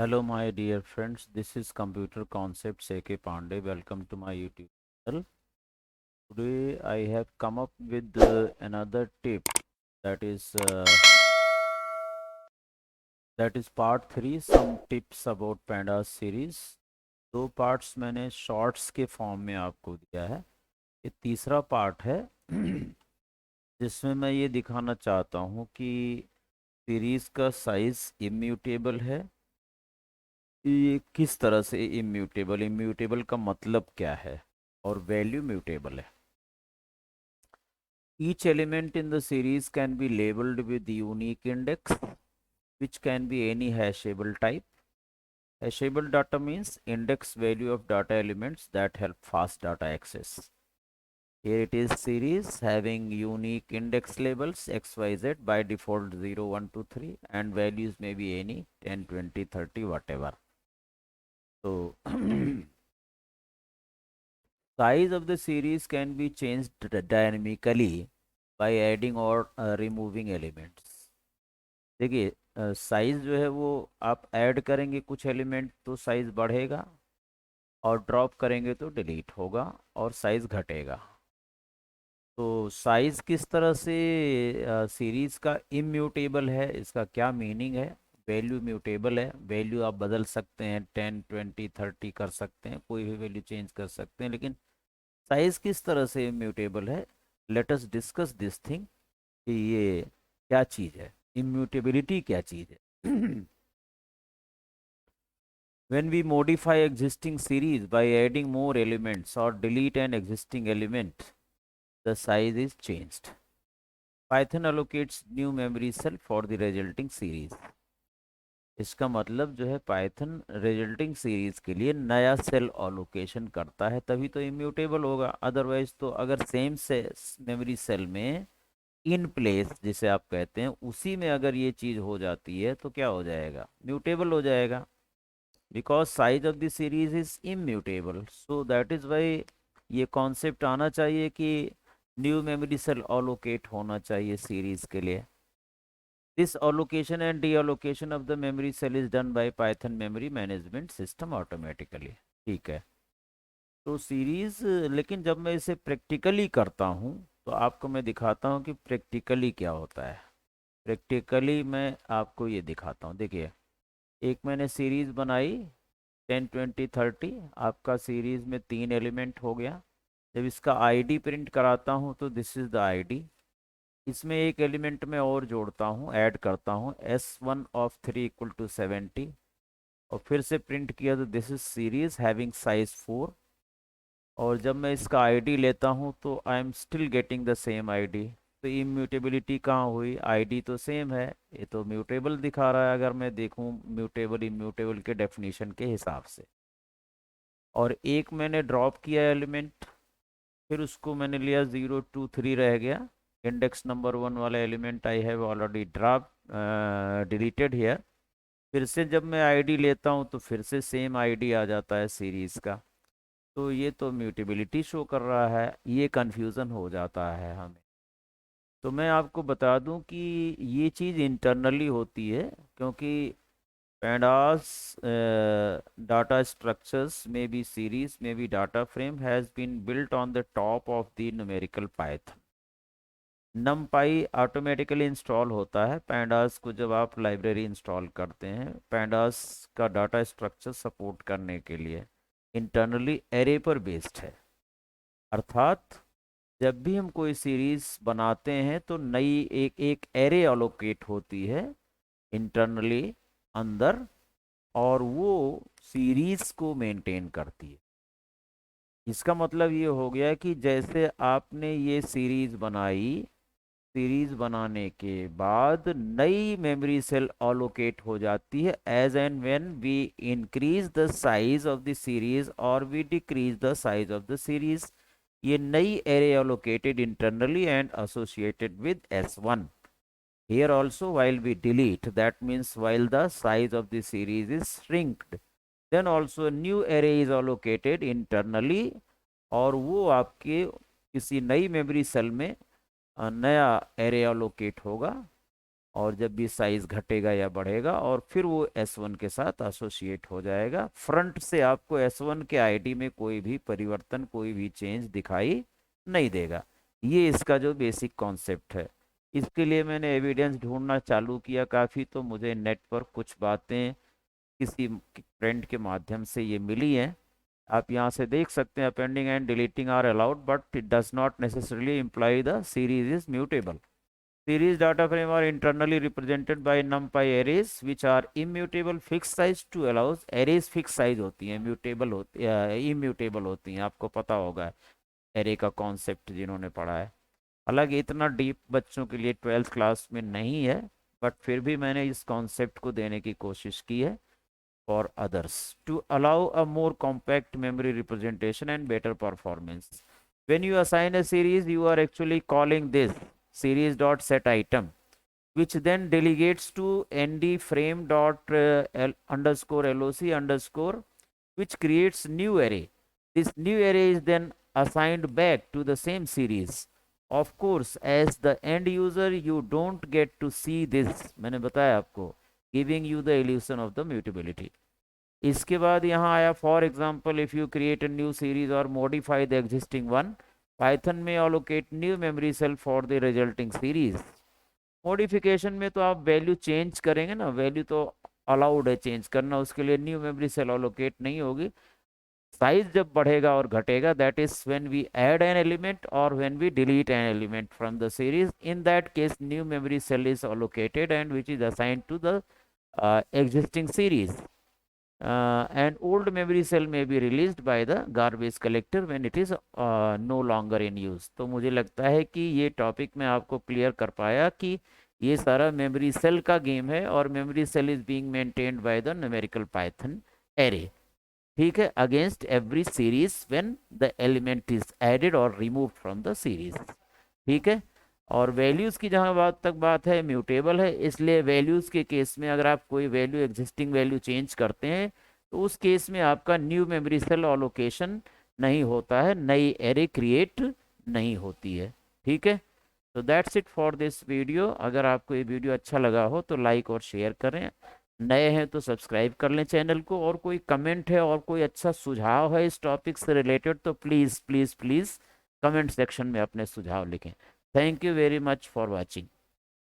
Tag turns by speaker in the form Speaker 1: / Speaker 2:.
Speaker 1: Hello, my dear friends. This is Computer Concepts AK Pandey. Welcome to my YouTube channel. Today, I have come up with another tip that is uh, that is part 3. Some tips about Pandas series. दो parts मैंने shorts के form में आपको दिया है. ये तीसरा part है जिसमें मैं ये दिखाना चाहता हूँ कि सीरीज का साइज इम्यूटेबल है. ये किस तरह से इम्यूटेबल इम्यूटेबल का मतलब क्या है और वैल्यू म्यूटेबल है. Each element in the series can be labeled with unique index, which can be any hashable type. Hashable data means index value of data elements that help fast data access. Here it is series having unique index labels XYZ, by default 0, 1, 2, 3, and values may be any 10, 20, 30, whatever. So size of the series can be changed dynamically by adding or removing elements. देखिए, size जो है वो आप add करेंगे कुछ element तो size बढ़ेगा, और ड्रॉप करेंगे तो डिलीट होगा और साइज घटेगा. तो साइज किस तरह से सीरीज का इम्यूटेबल है, इसका क्या मीनिंग है. वैल्यू म्यूटेबल है, वैल्यू आप बदल सकते हैं, 10, 20, 30 कर सकते हैं, कोई भी वैल्यू चेंज कर सकते हैं, लेकिन साइज किस तरह से इम्यूटेबल है. Let us discuss this thing कि ये क्या चीज़ है, इम्यूटेबिलिटी क्या चीज़ है. When we modify existing series by adding more elements or delete an existing element, the size is changed. Python allocates new memory cell for the resulting series. इसका मतलब जो है पाइथन रिजल्टिंग सीरीज के लिए नया cell allocation करता है, तभी तो इम्यूटेबल होगा. अदरवाइज तो अगर सेम से मेमोरी सेल में इन प्लेस जिसे आप कहते हैं उसी में अगर ये चीज़ हो जाती है तो क्या हो जाएगा, म्यूटेबल हो जाएगा. Because size of the series is immutable, so that is why ये कॉन्सेप्ट आना चाहिए कि न्यू मेमोरी सेल अलोकेट होना चाहिए सीरीज के लिए. This allocation and deallocation of the memory cell is done by Python memory management system automatically. ठीक है. तो सीरीज, लेकिन जब मैं इसे प्रैक्टिकली करता हूँ तो आपको मैं दिखाता हूँ कि प्रैक्टिकली क्या होता है. प्रैक्टिकली मैं आपको ये दिखाता हूँ. देखिए, एक मैंने सीरीज बनाई 10, 20, 30. आपका सीरीज में 3 एलिमेंट हो गया. जब इसका आईडी प्रिंट कराता हूँ तो दिस इज द आईडी. इसमें एक एलिमेंट में और जोड़ता हूँ, ऐड करता हूँ, S1 ऑफ 3 इक्वल टू 70, और फिर से प्रिंट किया तो this is series having size 4. और जब मैं इसका आईडी लेता हूँ तो I am still getting the same ID. तो इम्यूटेबिलिटी कहाँ हुई, आईडी तो सेम है, ये तो म्यूटेबल दिखा रहा है अगर मैं देखूँ म्यूटेबल इम्यूटेबल के डेफिनेशन के हिसाब से. और एक मैंने ड्रॉप किया एलिमेंट, फिर उसको मैंने लिया 0, 2, 3 रह गया. इंडेक्स नंबर 1 वाला element I have already drop deleted here. फिर से जब मैं आईडी लेता हूँ तो फिर से सेम आईडी आ जाता है सीरीज का. तो ये तो म्यूटेबिलिटी शो कर रहा है, ये कन्फ्यूज़न हो जाता है हमें. तो मैं आपको बता दूं कि ये चीज़ इंटरनली होती है, क्योंकि pandas data structures may be series, may be data frame, has been built on the top of the numerical python. numpy automatically install होता है pandas को. जब आप लाइब्रेरी इंस्टॉल करते हैं pandas का डाटा स्ट्रक्चर सपोर्ट करने के लिए इंटरनली एरे पर बेस्ड है. अर्थात जब भी हम कोई सीरीज बनाते हैं तो नई एक एक एरे अलोकेट होती है इंटरनली अंदर, और वो सीरीज को मेंटेन करती है. इसका मतलब ये हो गया कि जैसे आपने ये सीरीज बनाई, सीरीज बनाने के बाद नई मेमोरी सेल अलोकेट हो जाती है as and when we increase the size of the series और we decrease the size of the series. ये नई array allocated internally and associated with S1. Here also, while we delete, that means while the size of the series is shrinked, then also a new array is allocated internally, और वो आपके किसी नई memory cell में नया array allocate होगा. और जब भी साइज घटेगा या बढ़ेगा और फिर वो S1 के साथ एसोसिएट हो जाएगा। फ्रंट से आपको S1 के आईडी में कोई भी परिवर्तन, कोई भी चेंज दिखाई नहीं देगा। ये इसका जो बेसिक कॉन्सेप्ट है। इसके लिए मैंने एविडेंस ढूंढना चालू किया काफ़ी, तो मुझे नेट पर कुछ बातें किसी फ्रेंड के माध्यम से ये मिली हैं। आप यहाँ से देख सकते हैं, appending and deleting are allowed but it does not necessarily imply the series is mutable. Series data frame are internally represented by numpy arrays which are immutable fixed size to allows arrays fixed size होती हैं, mutable होती immutable होती हैं। आपको पता होगा array का concept जिन्होंने पढ़ा है। हालांकि इतना डीप बच्चों के लिए 12th क्लास में नहीं है, बट फिर भी मैंने इस कॉन्सेप्ट को देने की कोशिश की है for others to allow a more compact memory representation and better performance. When you assign a series, you are actually calling this series dot set item, which then delegates to nd frame dot underscore loc underscore, which creates new array. This new array is then assigned back to the same series. Of course, as the end user, you don't get to see this. मैंने बताया आपको, giving you the illusion of the mutability. इसके बाद यहाँ आया for example if you create a new series और modify the existing one, Python में allocate new memory cell for the resulting series. Modification में तो आप वैल्यू चेंज करेंगे ना, वैल्यू तो अलाउड है चेंज करना, उसके लिए न्यू मेमोरी सेल अलोकेट नहीं होगी। साइज जब बढ़ेगा और घटेगा, that is when we add an element और when we delete an element from the series. In that case new memory cell is allocated and which is assigned to the existing series. An old memory cell may be released by the garbage collector when it is no longer in use. तो मुझे लगता है कि ये topic मैं आपको clear कर पाया कि ये सारा मेमोरी सेल का गेम है और memory cell is being maintained by the numerical Python array. ठीक है, against every series when the element is added और रिमूव्ड फ्रॉम द सीरीज। ठीक है, और वैल्यूज की जहां बात है, म्यूटेबल है, इसलिए वैल्यूज के केस में अगर आप कोई वैल्यू एग्जिस्टिंग वैल्यू चेंज करते हैं तो उस केस में आपका न्यू मेमोरी सेल अलोकेशन नहीं होता है, नई एरे क्रिएट नहीं होती है। ठीक है, तो that's it for this video. अगर आपको ये वीडियो अच्छा लगा हो तो लाइक और शेयर करें, नए हैं तो सब्सक्राइब कर लें चैनल को, और कोई कमेंट है और कोई अच्छा सुझाव है इस टॉपिक से रिलेटेड तो please please please comment section में अपने सुझाव लिखें। Thank you very much for watching.